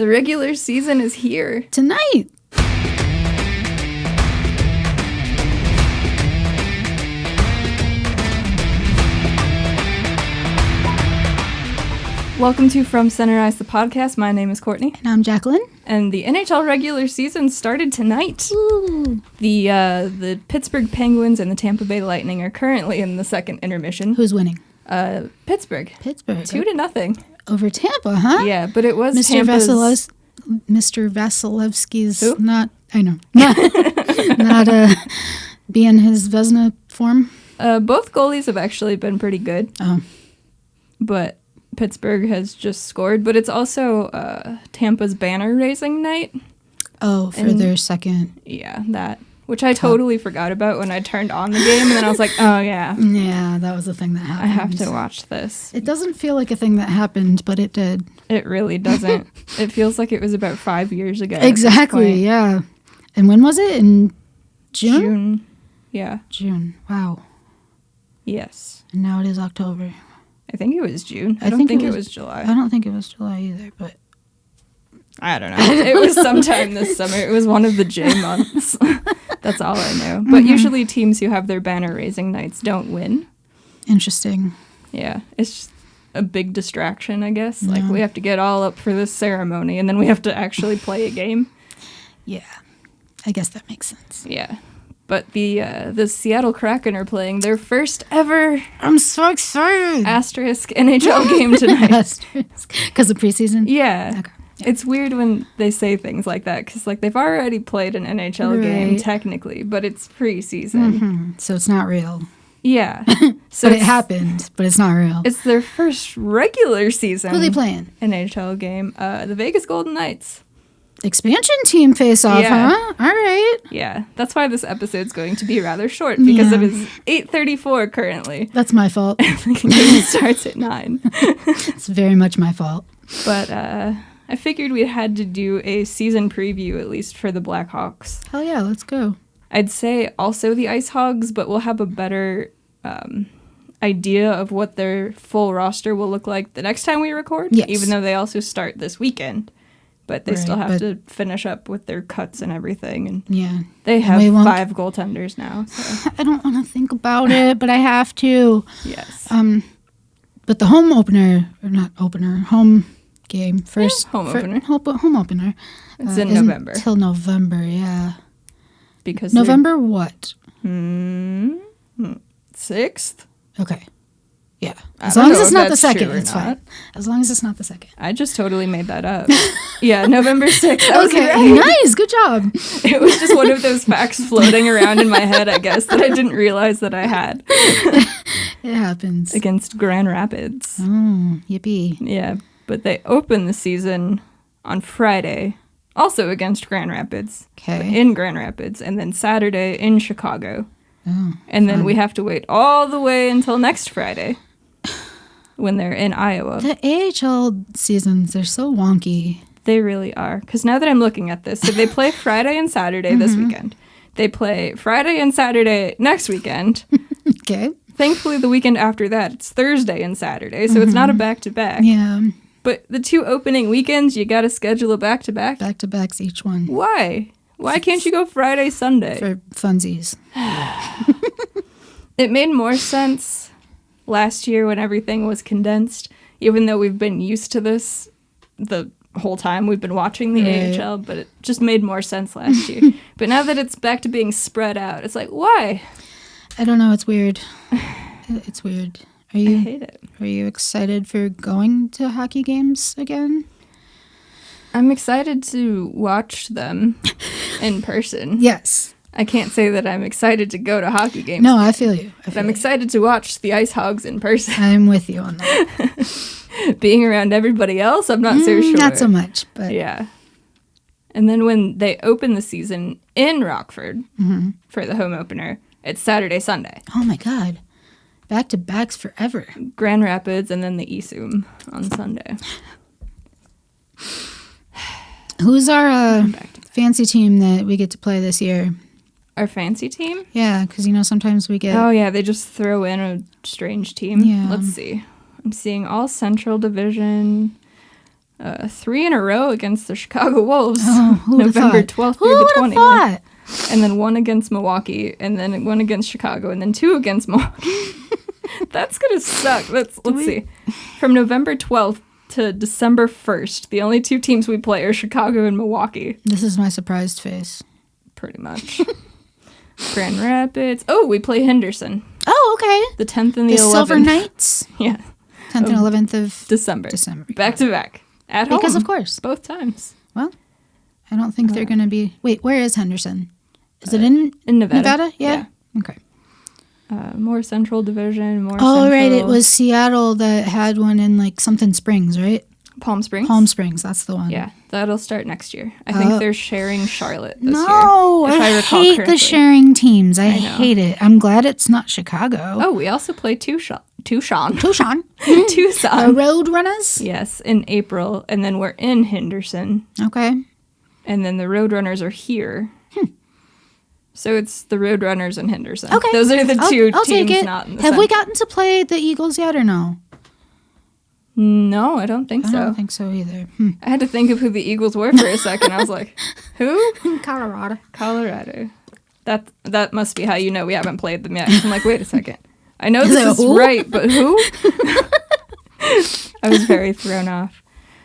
The regular season is here. Tonight. Welcome to From Center Ice, the podcast. My name is Courtney. And I'm Jacqueline. And the NHL regular season started tonight. Ooh. The Pittsburgh Penguins and the Tampa Bay Lightning are currently in the second intermission. Who's winning? Pittsburgh. 2-0. Over Tampa, huh? Yeah, but it was Mr. Tampa's... Mr. Vasilevsky's Who? not be in his Vezina form. Both goalies have actually been pretty good. Oh. But Pittsburgh has just scored. But it's also Tampa's banner-raising night. Oh, for their second. Yeah, that. Which I totally forgot about when I turned on the game. And then I was like, oh, yeah. Yeah, that was the thing that happened. I have to watch this. It doesn't feel like a thing that happened, but it did. It really doesn't. It feels like it was about 5 years ago. Exactly, yeah. And when was it? In June? June. Yeah. June. Wow. Yes. And now it is October. I think it was June. I don't think it was July. I don't think it was July either, but... I don't know. It was sometime this summer. It was one of the J months. That's all I know. But usually teams who have their banner-raising nights don't win. Interesting. Yeah. It's just a big distraction, I guess. Like, we have to get all up for this ceremony, and then we have to actually play a game. Yeah. I guess that makes sense. Yeah. But the Seattle Kraken are playing their first ever... I'm so excited! Asterisk NHL game tonight. Asterisk. Because of preseason? Yeah. Okay. Yeah. It's weird when they say things like that, because like they've already played an NHL game, technically, but it's preseason. Mm-hmm. So it's not real. Yeah. So but it happened, but it's not real. It's their first regular season. Who are they playing? NHL game. The Vegas Golden Knights. Expansion team face-off, huh? All right. Yeah. That's why this episode's going to be rather short, because it is 8:34 currently. That's my fault. The game starts at 9. It's very much my fault. But I figured we had to do a season preview, at least for the Blackhawks. Hell yeah, let's go. I'd say also the Ice Hogs, but we'll have a better idea of what their full roster will look like the next time we record. Yes. Even though they also start this weekend. But they still have to finish up with their cuts and everything. And they have 5 goaltenders now. So. I don't want to think about it, but I have to. Yes. But the home opener, or not opener, home game first. Home opener. Home opener. It's in November. Till November, yeah. Because November what? 6th? Okay. Yeah. As long as it's not the second, it's not. fine. As long as it's not the second. I just totally made that up. Yeah, November 6th. Okay, right. Nice. Good job. It was just one of those facts floating around in my head, I guess, that I didn't realize that I had. It happens. Against Grand Rapids. Oh, yippee. Yeah, but they open the season on Friday, also against Grand Rapids. Okay. In Grand Rapids, and then Saturday in Chicago. Oh, and then we have to wait all the way until next Friday when they're in Iowa. The AHL seasons, they're so wonky. They really are. Because now that I'm looking at this, so they play Friday and Saturday this weekend. They play Friday and Saturday next weekend. Okay. Thankfully, the weekend after that, it's Thursday and Saturday, so it's not a back-to-back. Yeah. But the 2 opening weekends, you got to schedule a back-to-back. Back-to-backs each one. Why? Why can't you go Friday, Sunday? For funsies. It made more sense last year when everything was condensed, even though we've been used to this the whole time we've been watching the AHL, but it just made more sense last year. But now that it's back to being spread out, it's like, why? I don't know. It's weird. It's weird. I hate it. Are you excited for going to hockey games again? I'm excited to watch them in person. Yes. I can't say that I'm excited to go to hockey games. No, I feel you. I'm excited to watch the Ice Hogs in person. I'm with you on that. Being around everybody else, I'm not so sure. Not so much, but... Yeah. And then when they open the season in Rockford for the home opener, it's Saturday, Sunday. Oh my God. Back-to-backs forever. Grand Rapids and then the ESUM on Sunday. Who's our fancy team that we get to play this year? Our fancy team? Yeah, because, sometimes we get... Oh, yeah, they just throw in a strange team. Yeah. Let's see. I'm seeing all Central Division. 3 in a row against the Chicago Wolves. Oh, November 12th through the 20th. Thought? And then 1 against Milwaukee, and then 1 against Chicago, and then 2 against Milwaukee. That's going to suck. Let's see. From November 12th to December 1st, the only 2 teams we play are Chicago and Milwaukee. This is my surprised face. Pretty much. Grand Rapids. Oh, we play Henderson. Oh, okay. The 10th and the 11th. Silver Knights? Yeah. 10th and 11th of December. Back to back. At home. Because of course. Both times. Well, I don't think they're going to be... Wait, where is Henderson? Is it in Nevada? Yeah. Okay. More Central Division, more Oh, Central. right. It was Seattle that had one in like something Springs, right? Palm Springs? Palm Springs, that's the one. Yeah, that'll start next year. I think they're sharing Charlotte this year. No, I hate correctly. the sharing teams. I hate it. I'm glad it's not Chicago. Oh, we also play Tucson. Tucson. Tucson. The Roadrunners? Yes, in April. And then we're in Henderson. Okay. And then the Roadrunners are here. So it's the Roadrunners and Henderson. Okay. Those are the two I'll teams take it. not in the Have we Central. gotten to play the Eagles yet or no? No, I don't think so. I don't think so either. I had to think of who the Eagles were for a second. I was like, who? Colorado. Colorado. That must be how you know we haven't played them yet. I'm like, wait a second. I know this is who? right, but who? I was very thrown off.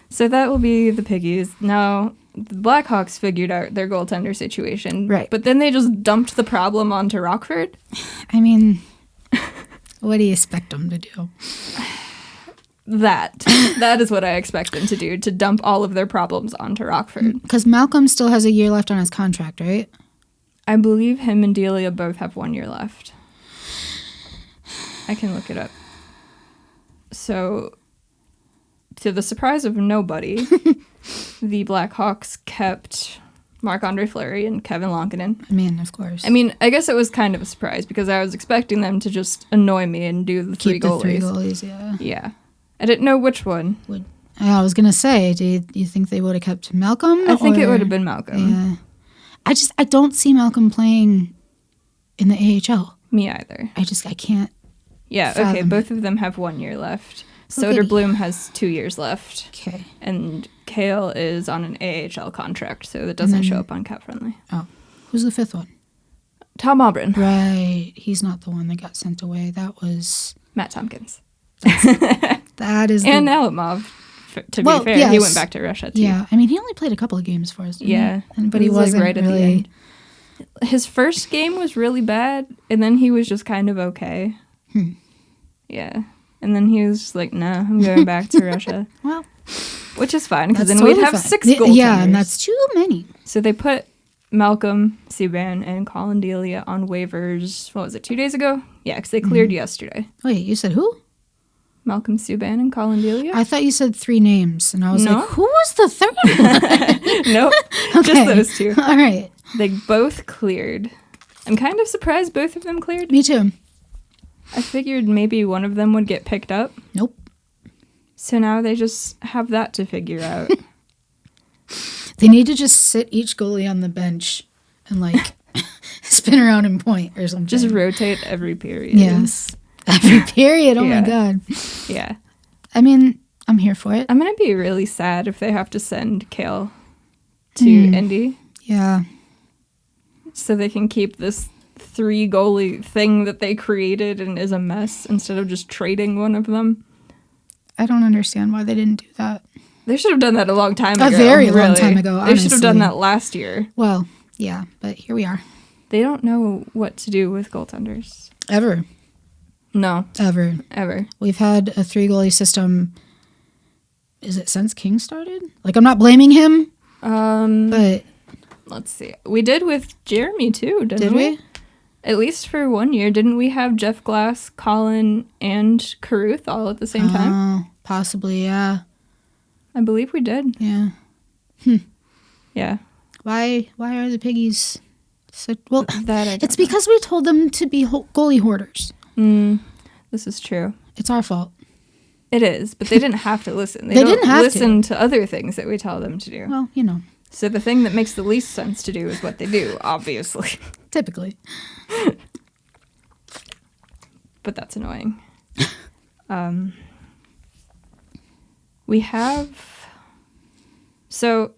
So that will be the Piggies. Now, the Blackhawks figured out their goaltender situation. Right. But then they just dumped the problem onto Rockford. I mean, what do you expect them to do? That is what I expect them to do, to dump all of their problems onto Rockford. Because Malcolm still has a year left on his contract, right? I believe him and Delia both have 1 year left. I can look it up. So, to the surprise of nobody, the Blackhawks kept Marc-Andre Fleury and Kevin Lonkinen. I mean, of course. I mean, I guess it was kind of a surprise because I was expecting them to just annoy me and do the three goalies. Keep the 3 goalies, yeah. Yeah. I didn't know which one. I was going to say, do you think they would have kept Malcolm? I think it would have been Malcolm. Yeah. I don't see Malcolm playing in the AHL. Me either. I can't. Yeah, fathom okay, it. both of them have 1 year left. Okay. Soderblom has 2 years left. Okay. And Kale is on an AHL contract, so that doesn't show up on Cap Friendly. Oh. Who's the 5th one? Tom Auburn. Right. He's not the one that got sent away. That was... Matt Tompkins. That is And Alimov, to be fair. yes. He went back to Russia, too. Yeah. I mean, he only played a couple of games for us. Yeah. But he It was, wasn't right at the really... end. His first game was really bad, and then he was just kind of okay. Yeah. And then he was just like, no, I'm going back to Russia. Well... Which is fine, because That's then we'd totally have fine. 6 goaltenders. Yeah, and that's too many. So they put Malcolm Subban and Colin Delia on waivers, what was it, 2 days ago? Yeah, because they cleared yesterday. Wait, you said who? Malcolm Subban and Colin Delia? I thought you said 3 names, and I was No. like, who was the third one? Nope, Okay. just those 2. All right. They both cleared. I'm kind of surprised both of them cleared. Me too. I figured maybe one of them would get picked up. Nope. So now they just have that to figure out. They need to just sit each goalie on the bench and, like, spin around and point or something. Just rotate every period. Yes. Every period. Oh, Yeah. my God. Yeah. I mean, I'm here for it. I'm going to be really sad if they have to send Kale to Indy Yeah. so they can keep this 3 goalie thing that they created and is a mess instead of just trading one of them. I don't understand why they didn't do that. They should have done that a long time ago. A very long really. time ago, They should have done honestly. that last year. Well, yeah, but here we are. They don't know what to do with goaltenders. Ever. No, Ever. ever. We've had a 3-goalie system, is it since King started? Like, I'm not blaming him, but... Let's see. We did with Jeremy, too, didn't Did we? At least for 1 year. Didn't we have Jeff Glass, Colin, and Caruth all at the same time? Oh, possibly, yeah. I believe we did. Yeah. Yeah. Why are the Piggies so... Well, That I don't it's know. because we told them to be goalie hoarders. This is true. It's our fault. It is, but they didn't have to listen. They They don't didn't have listen to other things that we tell them to do. Well, you know, So the thing that makes the least sense to do is what they do, obviously. typically. But that's annoying. We have So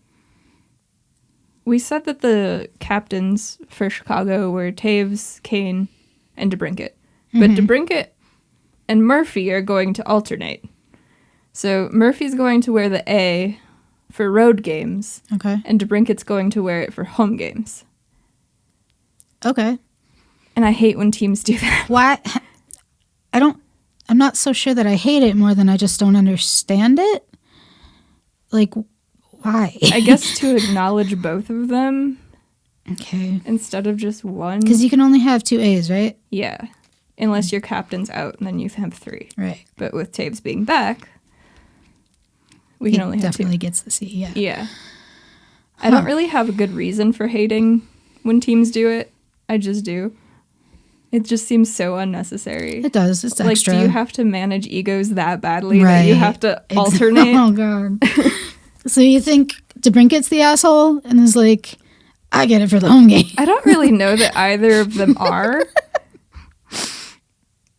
we said that the captains for Chicago were Taves, Kane, and DeBrincat. But DeBrincat and Murphy are going to alternate. So Murphy's going to wear the A for road games. Okay. And DeBrincat's going to wear it for home games. Okay. And I hate when teams do that. Why? I'm not so sure that I hate it more than I just don't understand it. Like, why? I guess to acknowledge both of them. Okay. Instead of just one. Because you can only have 2 A's, right? Yeah. Unless your captain's out, and then you have 3. Right. But with Taves being back, we can only have 2. Definitely gets the C, yeah. Yeah. I don't really have a good reason for hating when teams do it. I just do. It just seems so unnecessary. It does. It's like, extra. do you have to manage egos that badly that you have to alternate? Oh, God. So you think DeBrincat's the asshole and is like, I get it for the home game. I don't really know that either of them are.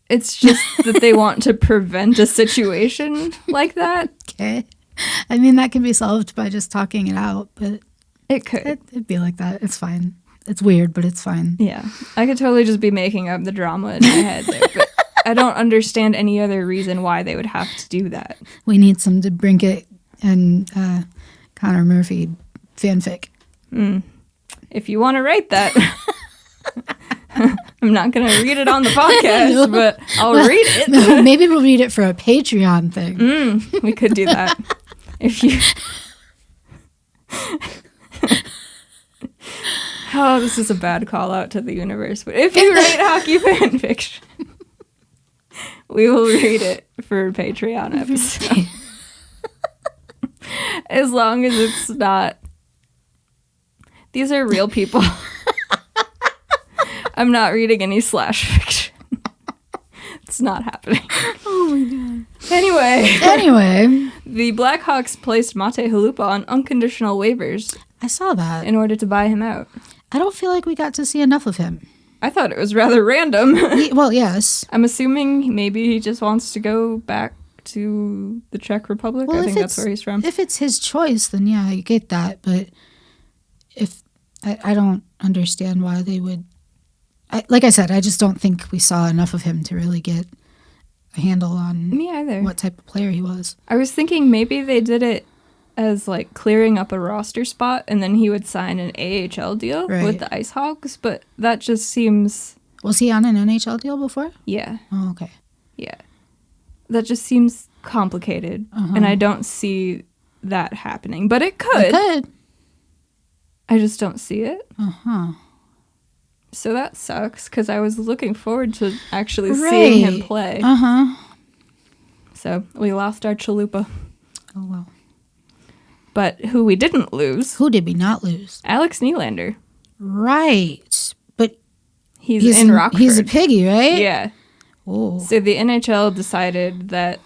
It's just that they want to prevent a situation like that. Okay. I mean, that can be solved by just talking it out, but it could. It'd be like that. It's fine. It's weird, but it's fine. Yeah. I could totally just be making up the drama in my head there, but I don't understand any other reason why they would have to do that. We need some DeBrincat and Connor Murphy fanfic. If you want to write that, I'm not going to read it on the podcast, no. But I'll read it. Maybe we'll read it for a Patreon thing. We could do that. If you... Oh, this is a bad call out to the universe. But if you write hockey fan fiction, we will read it for a Patreon episode. As long as it's not... These are real people. I'm not reading any slash fiction. It's not happening. Oh my God. Anyway. The Blackhawks placed Mate Halupa on unconditional waivers. I saw that. In order to buy him out. I don't feel like we got to see enough of him. I thought it was rather random. Well, yes. I'm assuming maybe he just wants to go back to the Czech Republic. Well, I think that's where he's from. If it's his choice, then yeah, I get that. But if I don't understand why they would... like I said, I just don't think we saw enough of him to really get a handle on Me either. What type of player he was. I was thinking maybe they did it as like clearing up a roster spot and then he would sign an AHL deal with the Ice Hogs, but that just seems... Was he on an NHL deal before? Yeah. Oh, okay. Yeah. That just seems complicated, and I don't see that happening, but it could. It could. I just don't see it. Uh-huh. So that sucks, because I was looking forward to actually seeing him play. Uh-huh. So we lost our Chalupa. Oh, well. But who we didn't lose... Who did we not lose? Alex Nylander. Right. But he's in Rockford. He's a piggy, right? Yeah. Oh. So the NHL decided that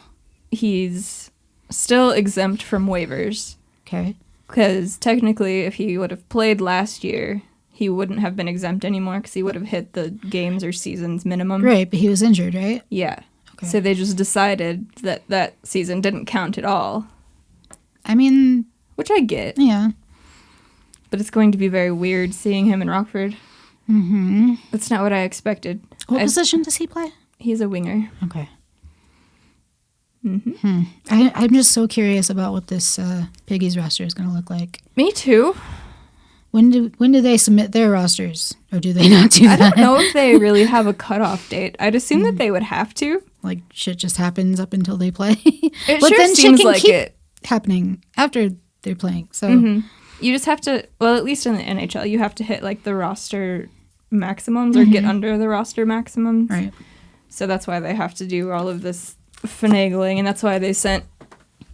he's still exempt from waivers. Okay. Because technically, if he would have played last year, he wouldn't have been exempt anymore because he would have hit the games or seasons minimum. Right, but he was injured, right? Yeah. Okay. So they just decided that that season didn't count at all. I mean... Which I get. Yeah. But it's going to be very weird seeing him in Rockford. Mm-hmm. That's not what I expected. What position does he play? He's a winger. Okay. Mm-hmm. I'm just so curious about what this Piggies roster is going to look like. Me too. When do they submit their rosters? Or do they not do that? I don't know if they really have a cutoff date. I'd assume that they would have to. Like, shit just happens up until they play. It but sure then seems shit can like keep it. Happening after they're playing. So You just have to, well, at least in the NHL, you have to hit like the roster maximums or get under the roster maximums. Right. So that's why they have to do all of this finagling, and that's why they sent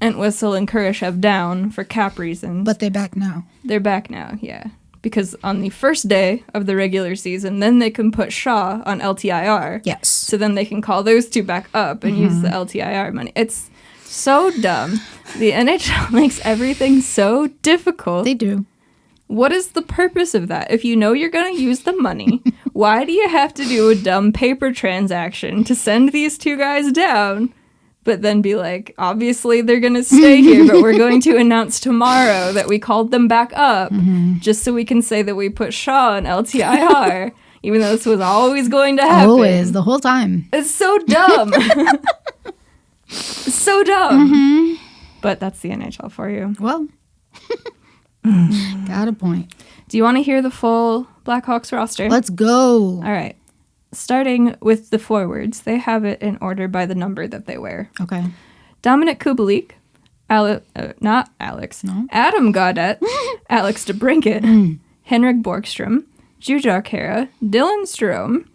Entwistle and Kurashev down for cap reasons. But they're back now. They're back now, yeah. Because on the first day of the regular season, then they can put Shaw on LTIR. Yes. So then they can call those two back up and use the LTIR money. It's so dumb. The NHL makes everything so difficult. They do. What is the purpose of that? If you know you're going to use the money, why do you have to do a dumb paper transaction to send these two guys down, but then be like, obviously they're going to stay here, but we're going to announce tomorrow that we called them back up just so we can say that we put Shaw on LTIR, even though this was always going to happen. Always, the whole time. It's so dumb. It's so dumb. But that's the NHL for you. Well, got a point. Do you want to hear the full Blackhawks roster? Let's go. All right. Starting with the forwards, they have it in order by the number that they wear. Okay. Dominic Kubalik, not Alex, No. Adam Gaudette, Alex DeBrincat, Henrik Borgstrom, Jujhar Khaira, Dylan Strome,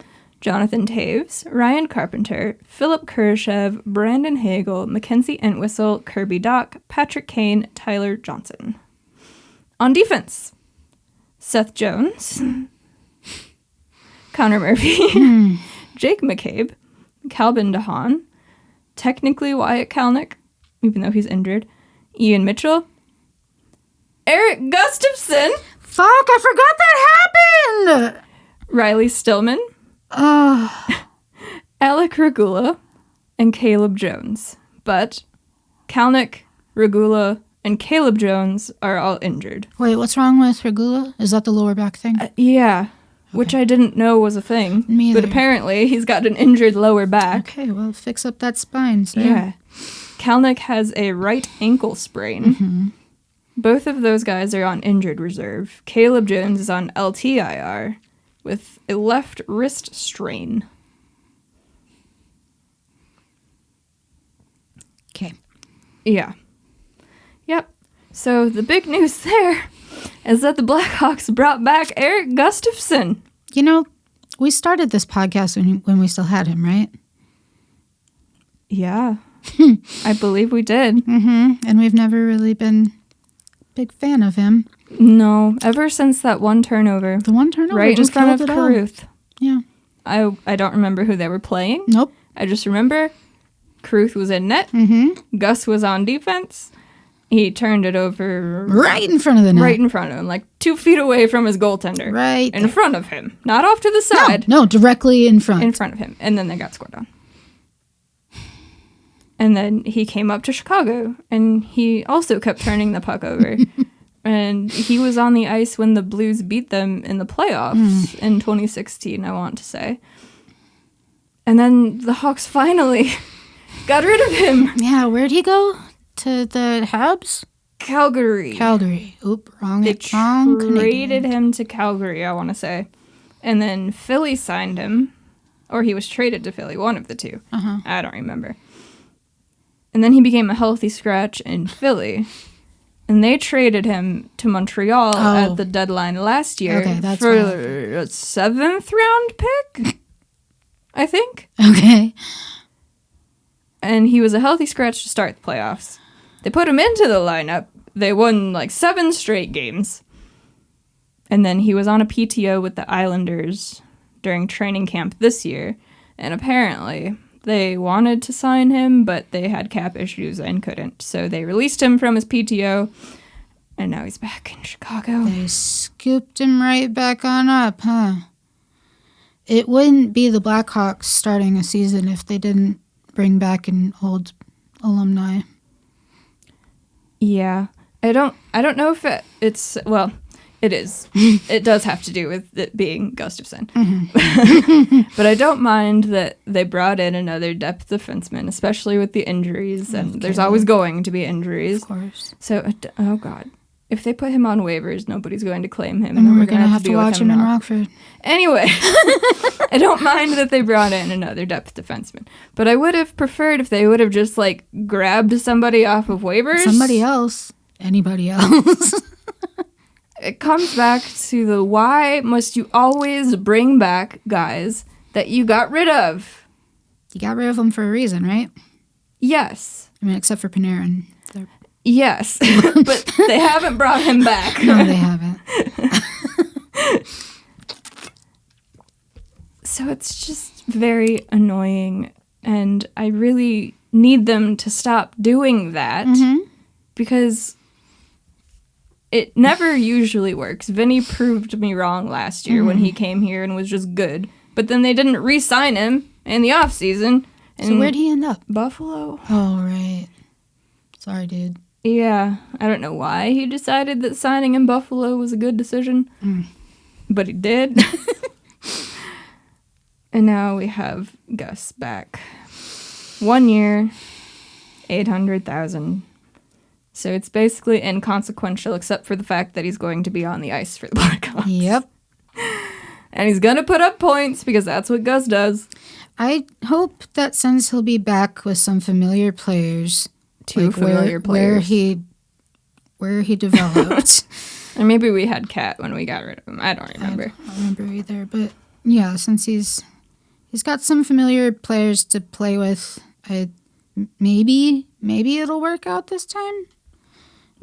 Jonathan Taves, Ryan Carpenter, Philip Kurashev, Brandon Hagel, Mackenzie Entwistle, Kirby Dock, Patrick Kane, Tyler Johnson. On defense, Seth Jones, Connor Murphy, Jake McCabe, Calvin DeHaan, technically Wyatt Kalnick, even though he's injured, Ian Mitchell, Erik Gustafsson. Fuck, I forgot that happened! Riley Stillman, Alec Regula, and Caleb Jones. But Kalnick, Regula, and Caleb Jones are all injured. Wait, what's wrong with Regula? Is that the lower back thing? Yeah, which I didn't know was a thing. Me either. But apparently he's got an injured lower back. Okay, well, fix up that spine. So. Yeah. Kalnick has a right ankle sprain. Both of those guys are on injured reserve. Caleb Jones is on LTIR with a left wrist strain. Okay. Yeah. Yep. So the big news there is that the Blackhawks brought back Erik Gustafsson. You know, we started this podcast when we still had him, right? Yeah. I believe we did. And we've never really been a big fan of him. No, ever since that one turnover. The one turnover Right in just front of killed it all. Caruth. Yeah. I don't remember who they were playing. Nope. I just remember Caruth was in net. Gus was on defense. He turned it over Right in front of the net. right in front of him, like 2 feet away from his goaltender. Right in there. front of him, not off to the side. No, directly in front. In front of him, and then they got scored on. And then he came up to Chicago, and he also kept turning the puck over. And he was on the ice when the Blues beat them in the playoffs in 2016, I want to say. And then the Hawks finally got rid of him. Yeah, where'd he go? To the Habs? Calgary. Oop, wrong. They wrong traded him to Calgary, I want to say. And then Philly signed him. Or he was traded to Philly, one of the two. I don't remember. And then he became a healthy scratch in Philly. And they traded him to Montreal at the deadline last year for a 7th round pick, I think. Okay. And he was a healthy scratch to start the playoffs. They put him into the lineup. They won like 7 straight games. And then he was on a PTO with the Islanders during training camp this year. And apparently they wanted to sign him, but they had cap issues and couldn't. So they released him from his PTO. And now he's back in Chicago. They scooped him right back on up, huh? It wouldn't be the Blackhawks starting a season if they didn't bring back an old alumni. Yeah. I don't know if it's well, it is. It does have to do with it being Gustafsson. But I don't mind that they brought in another depth defenseman, especially with the injuries, and there's always going to be injuries. Of course. So, oh God. If they put him on waivers, nobody's going to claim him. And we're going to have to watch him in Rockford. Anyway, I don't mind that they brought in another depth defenseman. But I would have preferred if they would have just, like, grabbed somebody off of waivers. Somebody else. Anybody else. It comes back to the why must you always bring back guys that you got rid of? You got rid of them for a reason, right? Yes. I mean, except for Panarin. Yes, but they haven't brought him back. No, they haven't. So it's just very annoying, and I really need them to stop doing that because it never usually works. Vinny proved me wrong last year when he came here and was just good, but then they didn't re-sign him in the offseason, And so where'd he end up? Buffalo. Oh, right. Sorry, dude. Yeah, I don't know why he decided that signing in Buffalo was a good decision, but he did. And now we have Gus back. 1 year, $800,000. So it's basically inconsequential except for the fact that he's going to be on the ice for the Blackhawks. Yep. And he's going to put up points because that's what Gus does. I hope that since he'll be back with some familiar players. Two familiar players. Where he developed. Or maybe we had Cat when we got rid of him. I don't remember. I don't remember either. But yeah, since he's got some familiar players to play with, maybe it'll work out this time.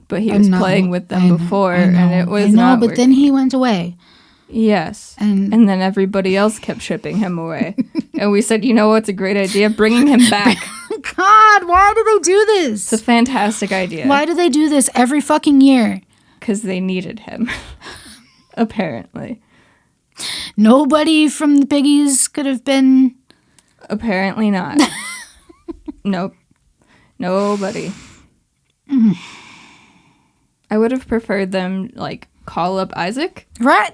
But he was playing with them before, and it was not but working. then he went away. Yes. And then everybody else kept shipping him away. And we said, you know what's a great idea? Bringing him back. God, why do they do this? It's a fantastic idea. Why do they do this every fucking year? Because they needed him. Apparently. Nobody from the Piggies could have been... Apparently not. Nope. Nobody. I would have preferred them, like, call up Isaac. Right.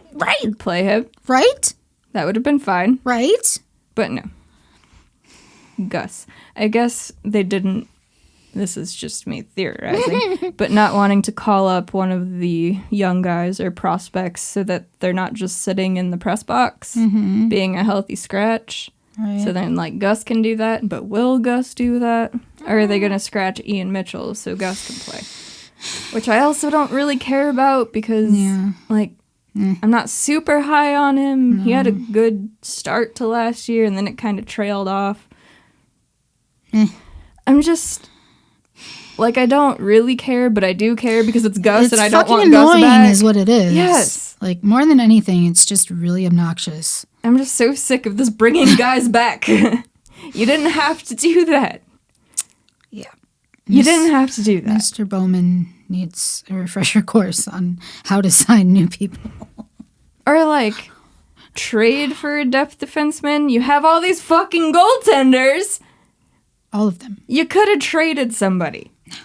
Play him. Right? That would have been fine. Right? But no. Gus. I guess they didn't, this is just me theorizing, but not wanting to call up one of the young guys or prospects so that they're not just sitting in the press box, being a healthy scratch. Right. So then, like, Gus can do that, but will Gus do that? Or are they going to scratch Ian Mitchell so Gus can play? Which I also don't really care about because, I'm not super high on him. No. He had a good start to last year, and then it kind of trailed off. I'm just, I don't really care, but I do care because it's Gus, and I don't want Gus back. It's fucking annoying is what it is. Yes. More than anything, it's just really obnoxious. I'm just so sick of this bringing guys back. You didn't have to do that. Yeah. You didn't have to do that. Mr. Bowman needs a refresher course on how to sign new people. Or, trade for a depth defenseman. You have all these fucking goaltenders. All of them. You could have traded somebody. No.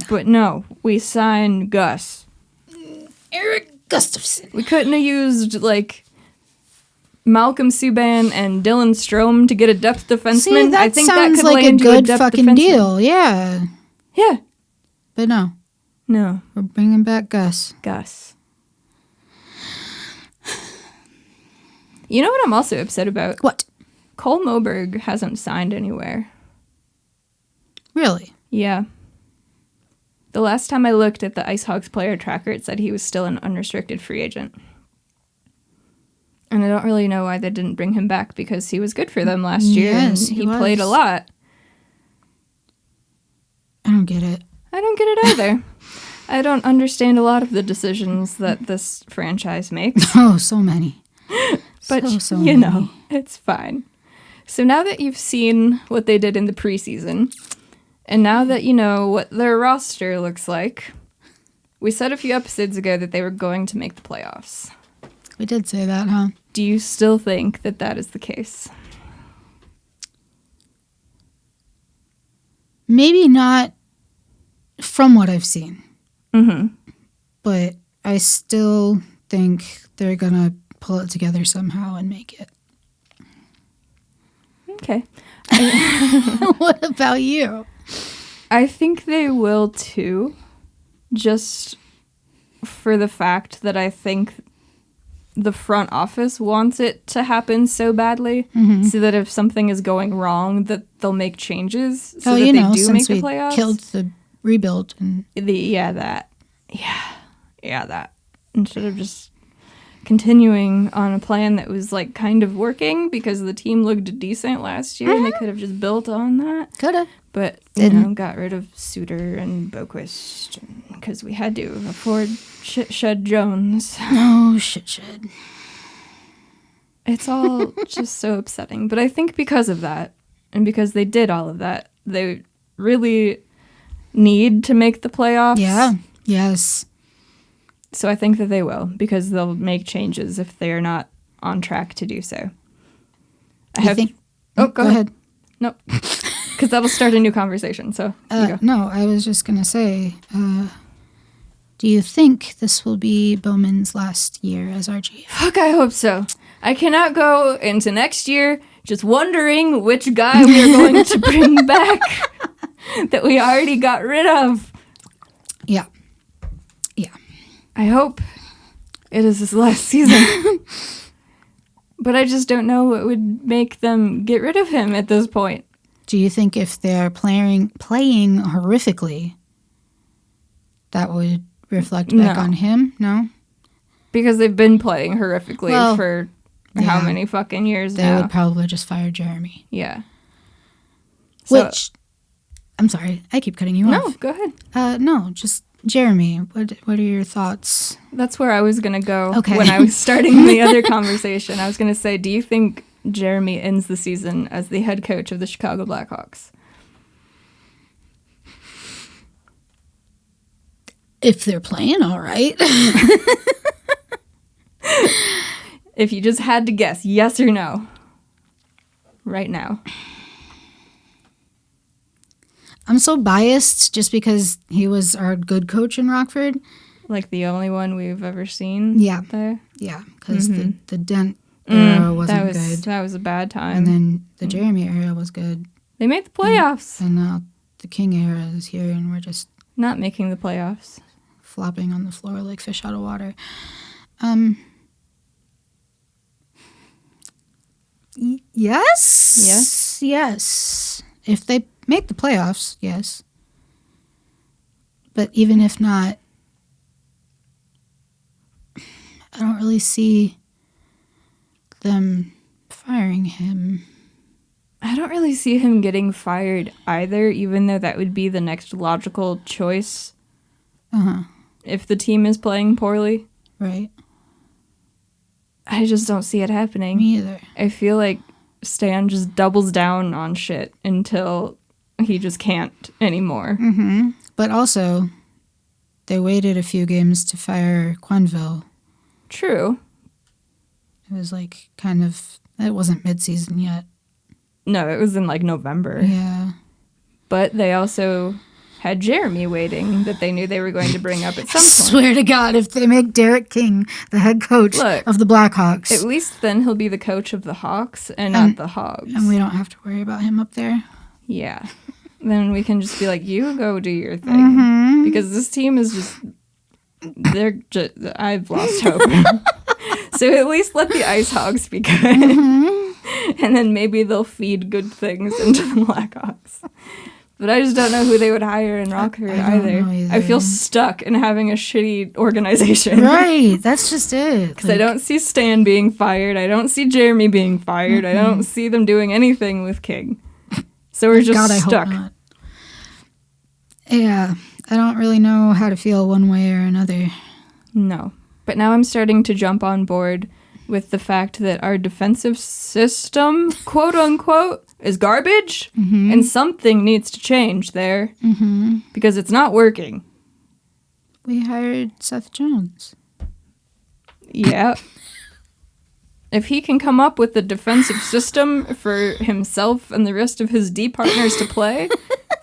But no, we signed Gus. Erik Gustafsson. We couldn't have used, Malcolm Subban and Dylan Strome to get a depth defenseman. See, that sounds like a good fucking deal. Yeah. Yeah. But no. No. We're bringing back Gus. You know what I'm also upset about? What? Cole Moberg hasn't signed anywhere. Really? Yeah. The last time I looked at the IceHogs player tracker, it said he was still an unrestricted free agent. And I don't really know why they didn't bring him back because he was good for them last year and he played a lot. I don't get it. I don't get it either. I don't understand a lot of the decisions that this franchise makes. Oh, so many. But, so many. It's fine. So now that you've seen what they did in the preseason, and now that you know what their roster looks like, we said a few episodes ago that they were going to make the playoffs. We did say that, huh? Do you still think that that is the case? Maybe not from what I've seen. Mm-hmm. But I still think they're going to pull it together somehow and make it. Okay. What about you? I think they will too, just for the fact that I think the front office wants it to happen so badly, so that if something is going wrong, that they'll make changes so that they do make the playoffs. Killed the rebuild and that instead of just continuing on a plan that was kind of working because the team looked decent last year and they could have just built on that. Coulda. But, got rid of Suter and Boquist because we had to afford Shed Jones. Oh, Shed. It's all just so upsetting. But I think because of that, and because they did all of that, they really need to make the playoffs. Yeah. Yes. So I think that they will, because they'll make changes if they are not on track to do so. Go ahead. Nope. Because that'll start a new conversation. So you go. No, I was just going to say, do you think this will be Bowman's last year as our GM? Fuck, I hope so. I cannot go into next year just wondering which guy we are going to bring back that we already got rid of. Yeah. Yeah. I hope it is his last season. But I just don't know what would make them get rid of him at this point. Do you think if they're playing horrifically, that would reflect back on him? No? Because they've been playing horrifically for how many fucking years they now? They would probably just fire Jeremy. Yeah. Which, I'm sorry, I keep cutting you off. No, go ahead. No, just Jeremy. What are your thoughts? That's where I was going to go when I was starting the other conversation. I was going to say, do you think Jeremy ends the season as the head coach of the Chicago Blackhawks? If they're playing all right. If you just had to guess, yes or no, right now. I'm so biased just because he was our good coach in Rockford. Like the only one we've ever seen there? Yeah, because the Dent era wasn't good. That was a bad time. And then the Jeremy era was good. They made the playoffs. And now the King era is here, and we're just... not making the playoffs. Flopping on the floor like fish out of water. Yes? Yes. If they make the playoffs, yes. But even if not, I don't really see them firing him. I don't really see him getting fired either, even though that would be the next logical choice. If the team is playing poorly. Right. I just don't see it happening. Me either. I feel like Stan just doubles down on shit until he just can't anymore. Mm-hmm. But also, they waited a few games to fire Quenneville. True. It was like kind of... it wasn't mid-season yet. No, it was in like November. Yeah. But they also had Jeremy waiting that they knew they were going to bring up at some point. Swear to God, if they make Derek King the head coach of the Blackhawks. At least then he'll be the coach of the Hawks and not the Hogs. And we don't have to worry about him up there. Yeah. Then we can just be like, you go do your thing. Mm-hmm. Because this team is just... I've lost hope. So at least let the Ice Hogs be good. Mm-hmm. And then maybe they'll feed good things into the Blackhawks. But I just don't know who they would hire in Rockford either. I feel stuck in having a shitty organization. Right, that's just it. Because I don't see Stan being fired. I don't see Jeremy being fired. Mm-hmm. I don't see them doing anything with King. So we're just stuck. I hope not. Yeah, I don't really know how to feel one way or another. No. But now I'm starting to jump on board with the fact that our defensive system, quote unquote, is garbage, and something needs to change there because it's not working. We hired Seth Jones. Yeah. If he can come up with a defensive system for himself and the rest of his D partners to play,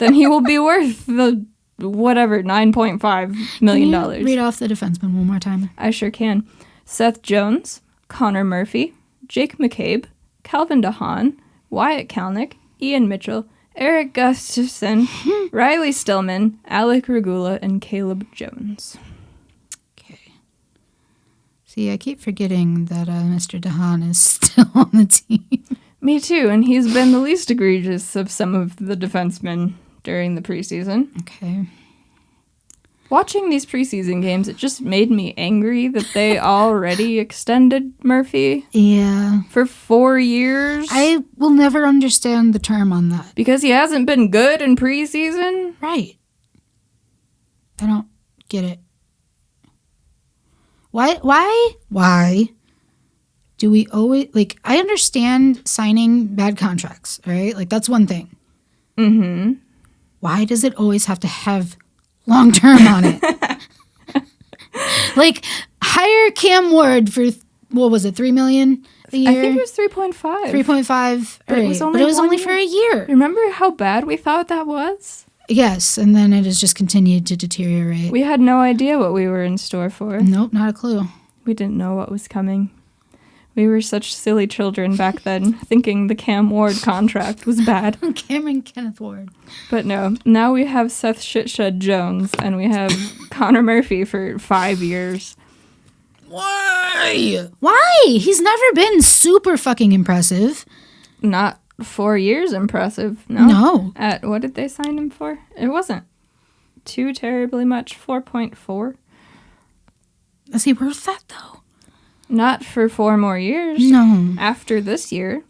then he will be worth the whatever, $9.5 million. Can you read off the defensemen one more time? I sure can. Seth Jones, Connor Murphy, Jake McCabe, Calvin DeHaan, Wyatt Kalnick, Ian Mitchell, Erik Gustafsson, Riley Stillman, Alec Regula, and Caleb Jones. Okay. See, I keep forgetting that Mr. DeHaan is still on the team. Me too, and he's been the least egregious of some of the defensemen during the preseason. Okay. Watching these preseason games, it just made me angry that they already extended Murphy. Yeah. For 4 years. I will never understand the term on that. Because he hasn't been good in preseason? Right. I don't get it. Why do we always... like, I understand signing bad contracts, right? Like, that's one thing. Mm-hmm. Why does it always have to have long term on it? Like, hire Cam Ward for, what was it, $3 million? a year? I think it was 3.5. 3.5. But it was only but it was only 1 for a year. Remember how bad we thought that was? Yes, and then it has just continued to deteriorate. We had no idea what we were in store for. Nope, not a clue. We didn't know what was coming. We were such silly children back then, thinking the Cam Ward contract was bad. Cameron Kenneth Ward. But no, now we have Seth Shitshed Jones, and we have Connor Murphy for 5 years. Why? Why? He's never been super fucking impressive. Not 4 years impressive. No. No. At what did they sign him for? It wasn't too terribly much. 4.4. Is he worth that, though? Not for 4 more years. No. After this year.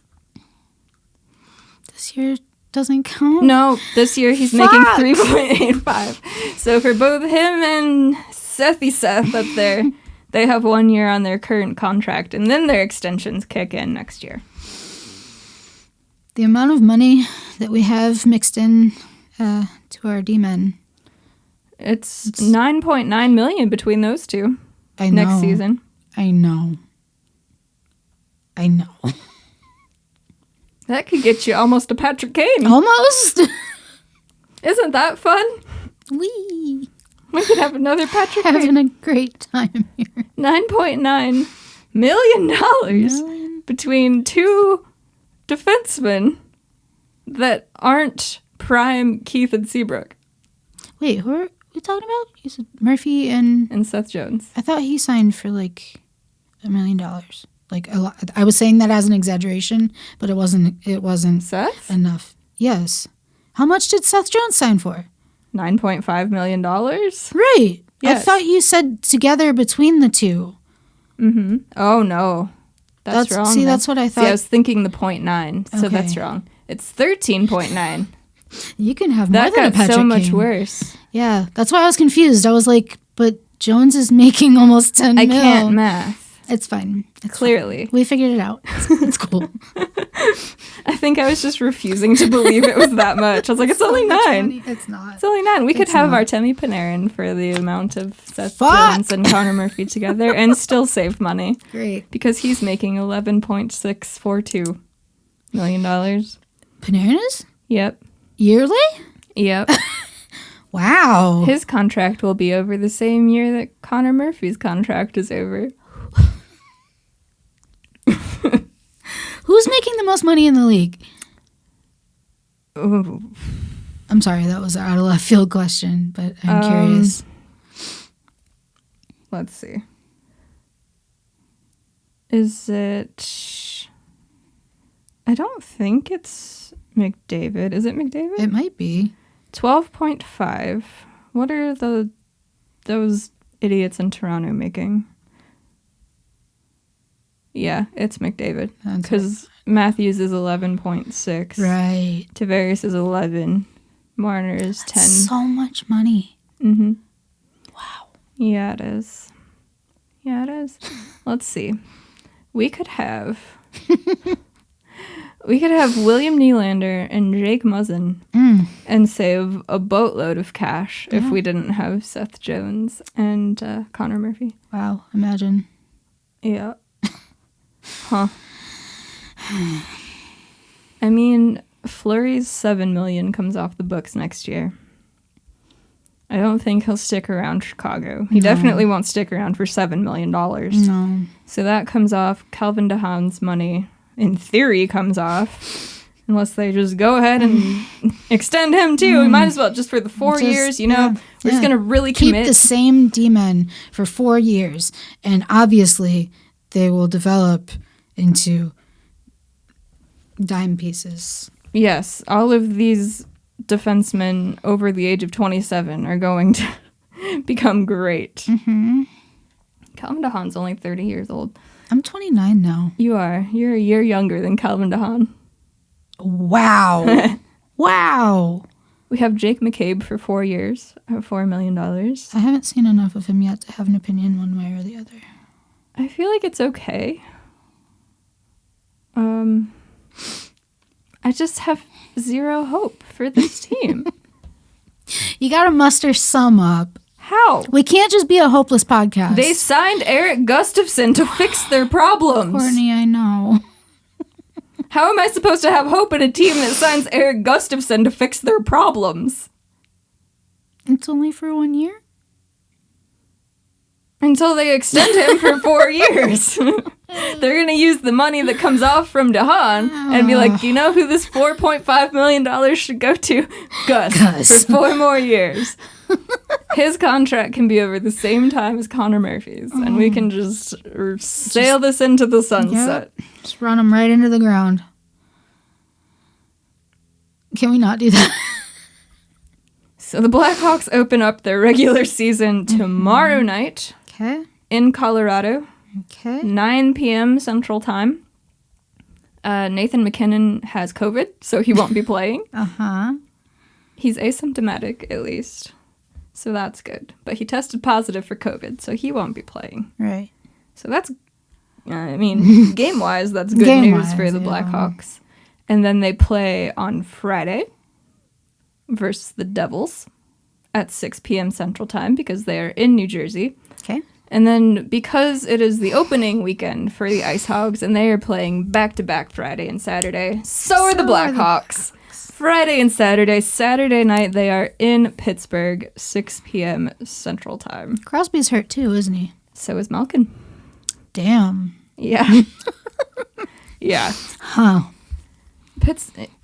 This year doesn't count? No, this year he's making 3.85. So for both him and Sethy Seth up there, they have 1 year on their current contract, and then their extensions kick in next year. The amount of money that we have mixed in to our D-men. It's 9.9 million between those two. I know. Next season. I know. That could get you almost a Patrick Kane. Almost? Isn't that fun? Wee. We could have another Patrick Kane. Having a great time here. $9.9 million between two defensemen that aren't prime Keith and Seabrook. Wait, who are we talking about? You said Murphy and Seth Jones. I thought he signed for like $1 million. Like a lot. I was saying that as an exaggeration, but it wasn't Seth? enough. Yes. How much did Seth Jones sign for? $9.5 million. Right. Yes. I thought you said together between the two. Mm-hmm. Oh, no. That's wrong. See, that's what I thought. See, I was thinking the 0.9, so Okay. that's wrong. It's 13.9. You can have more That than a got Patrick so much Kane. worse. Yeah, that's why I was confused. I was like, but Jones is making almost 10 I mil. can't math. It's fine. It's Clearly. fine. We figured it out. It's cool. I think I was just refusing to believe it was that much. I was like, it's only 9. It's not. It's only 9. We could It's have not. Artemi Panarin for the amount of Seth Fuck! Jones and Connor Murphy together and still save money Great. because he's making $11.642 million. Panarin is? Yep. Yearly? Yep. Wow. His contract will be over the same year that Connor Murphy's contract is over. Who's making the most money in the league? Ooh. I'm sorry, that was an out of left field question, but I'm curious. Let's see. Is it... I don't think it's McDavid. Is it McDavid? It might be. 12.5. What are those idiots in Toronto making? Yeah, it's McDavid. Because Matthews is 11.6. Right. Tavares is 11. Marner is 10. So much money. Mm-hmm. Wow. Yeah, it is. Yeah, it is. Let's see. We could have William Nylander and Jake Muzzin and save a boatload of cash if we didn't have Seth Jones and Connor Murphy. Wow. Imagine. Yeah. Huh. I mean, Fleury's $7 million comes off the books next year. I don't think he'll stick around Chicago. He definitely won't stick around for $7 million. No. So that comes off. Calvin DeHaan's money, in theory, comes off. Unless they just go ahead and extend him, too. We might as well, just for the 4 years, you know. We're just going to really keep commit. the same D-men for 4 years. And obviously, they will develop into dime pieces. Yes, all of these defensemen over the age of 27 are going to become great. Mm-hmm. Calvin DeHaan's only 30 years old. I'm 29 now. You are. You're a year younger than Calvin DeHaan. Wow. Wow. We have Jake McCabe for 4 years at $4 million. I haven't seen enough of him yet to have an opinion one way or the other. I feel like it's okay. I just have zero hope for this team. You got to muster some up. How? We can't just be a hopeless podcast. They signed Erik Gustafsson to fix their problems. Courtney, I know. How am I supposed to have hope in a team that signs Erik Gustafsson to fix their problems? It's only for 1 year? Until they extend him for 4 years. They're going to use the money that comes off from DeHaan and be like, do you know who this $4.5 million should go to? Gus. For 4 more years. His contract can be over the same time as Connor Murphy's, and we can just sail this into the sunset. Yep. Just run him right into the ground. Can we not do that? So the Blackhawks open up their regular season tomorrow night in Colorado, 9 p.m. Central Time. Nathan McKinnon has COVID, so he won't be playing. He's asymptomatic, at least. So that's good. But he tested positive for COVID, so he won't be playing. Right. So that's, I mean, game-wise, that's good news for the Blackhawks. And then they play on Friday versus the Devils at 6 p.m. Central Time because they are in New Jersey. Okay. And then because it is the opening weekend for the Ice Hogs and they are playing back-to-back Friday and Saturday, so are the Blackhawks. Friday and Saturday. Saturday night, they are in Pittsburgh, 6 p.m. Central Time. Crosby's hurt too, isn't he? So is Malkin. Damn. Yeah. Yeah. Huh.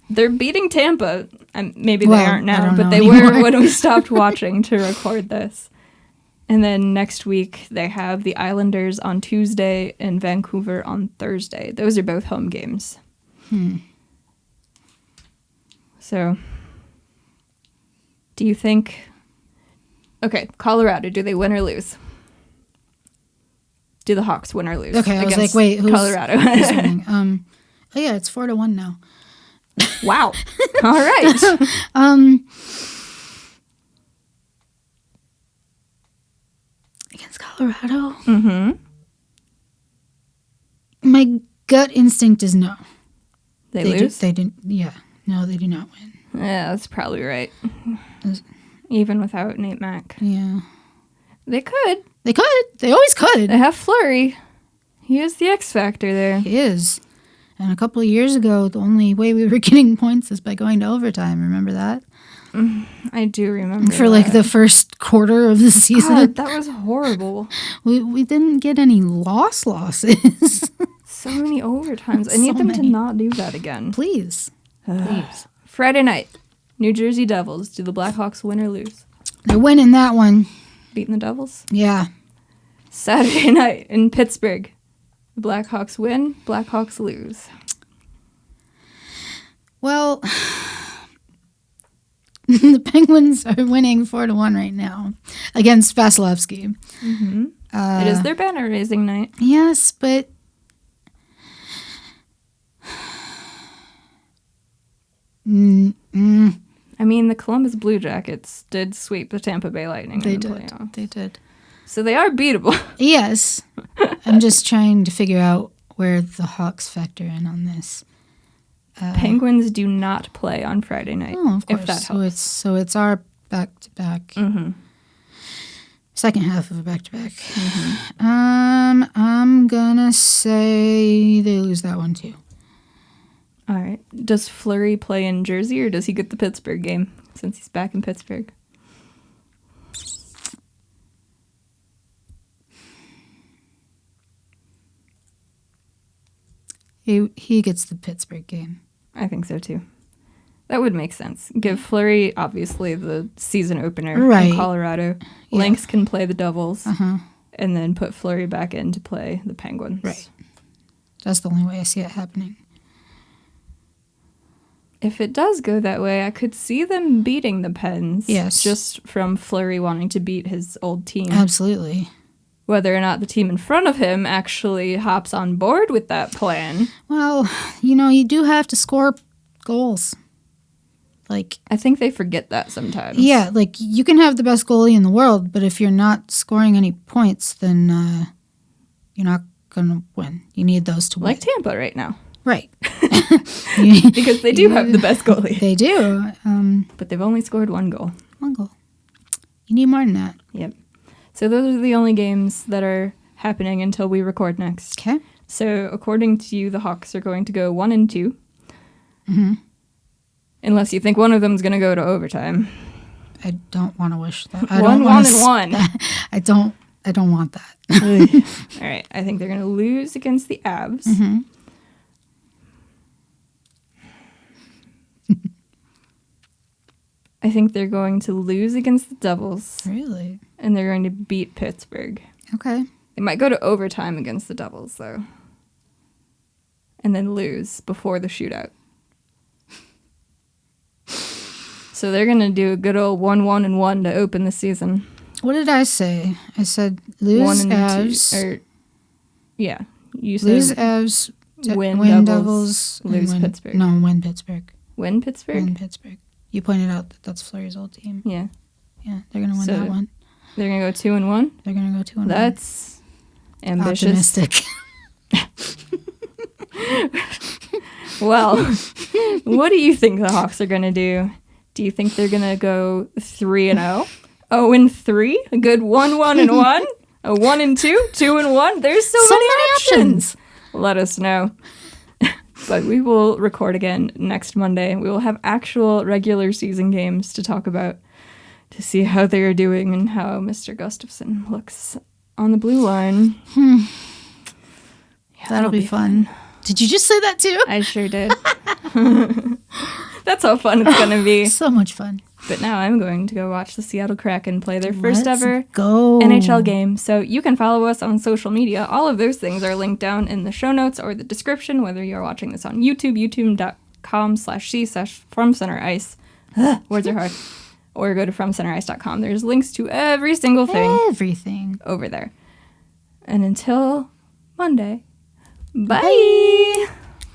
They're beating Tampa. Maybe they aren't now, but they anymore. were when we stopped watching to record this. And then next week, they have the Islanders on Tuesday and Vancouver on Thursday. Those are both home games. So, do you think... Okay, Colorado, do they win or lose? Do the Hawks win or lose? Okay, I was like, wait, who's Colorado? Who's winning? Oh yeah, it's 4-1 now. Wow. All right. Against Colorado? Mm-hmm. My gut instinct is no. They lose? They didn't. Yeah. No, they do not win. Yeah, that's probably right. Even without Nate Mack. Yeah. They could. They could. They always could. They have Fleury. He is the X factor there. He is. And a couple of years ago, the only way we were getting points is by going to overtime. Remember that? I do remember For like the first quarter of the season. God, that was horrible. We didn't get any losses. So many overtimes. I need them to not do that again. Please. Please. Friday night, New Jersey Devils. Do the Blackhawks win or lose? They're winning that one. Beating the Devils? Yeah. Saturday night in Pittsburgh. The Blackhawks win, Blackhawks lose. Well, the Penguins are winning 4-1 right now against Vasilevsky. Mm-hmm. It is their banner raising night. Yes, but I mean, the Columbus Blue Jackets did sweep the Tampa Bay Lightning in the playoffs. They did. So they are beatable. Yes. I'm just trying to figure out where the Hawks factor in on this. Penguins do not play on Friday night. Oh, of course. If that helps. So it's our back-to-back. Mm-hmm. Second half of a back-to-back. Mm-hmm. I'm gonna say they lose that one too. All right. Does Fleury play in Jersey or does he get the Pittsburgh game since he's back in Pittsburgh? He gets the Pittsburgh game. I think so too. That would make sense. Give Fleury, obviously, the season opener in Colorado. Yeah. Lynx can play the Devils. And then put Fleury back in to play the Penguins. Right. That's the only way I see it happening. If it does go that way, I could see them beating the Pens. Yes. Just from Fleury wanting to beat his old team. Absolutely. Whether or not the team in front of him actually hops on board with that plan. Well, you do have to score goals. I think they forget that sometimes. Yeah, you can have the best goalie in the world, but if you're not scoring any points, then you're not going to win. You need those to win. Like Tampa right now. Right. Because they do have the best goalie. They do. But they've only scored one goal. One goal. You need more than that. Yep. So those are the only games that are happening until we record next. Okay. So according to you, the Hawks are going to go 1-2. Mm-hmm. Unless you think one of them is going to go to overtime. I don't want to wish that. 1-1. I don't want that. All right. I think they're going to lose against the Avs. Mm-hmm. I think they're going to lose against the Devils. Really? And they're going to beat Pittsburgh. Okay. They might go to overtime against the Devils, though. And then lose before the shootout. So they're going to do a good old 1-1-1 to open the season. What did I say? I said lose Avs. Yeah. You said lose Avs. Win Devils. Lose Pittsburgh. No, win Pittsburgh. Win Pittsburgh? Win Pittsburgh. You pointed out that that's Fleury's old team. Yeah. Yeah, they're going to win that one. They're going to go 2-1? They're going to go 2-1. That's ambitious. Optimistic. Well, what do you think the Hawks are going to do? Do you think they're going to go 3-0? 0-3? A good 1-1-1? A 1-2? 2-1? There's so many options. Let us know. But we will record again next Monday. We will have actual regular season games to talk about to see how they are doing and how Mr. Gustafsson looks on the blue line. Yeah, that'll be fun. Did you just say that too? I sure did. That's how fun it's going to be. So much fun. But now I'm going to go watch the Seattle Kraken play their first Let's ever go. NHL game. So you can follow us on social media. All of those things are linked down in the show notes or the description, whether you're watching this on YouTube, youtube.com/c/FromCenterIce. Words are hard. Or go to FromCenterIce.com. There's links to every single thing. Everything. Over there. And until Monday, bye.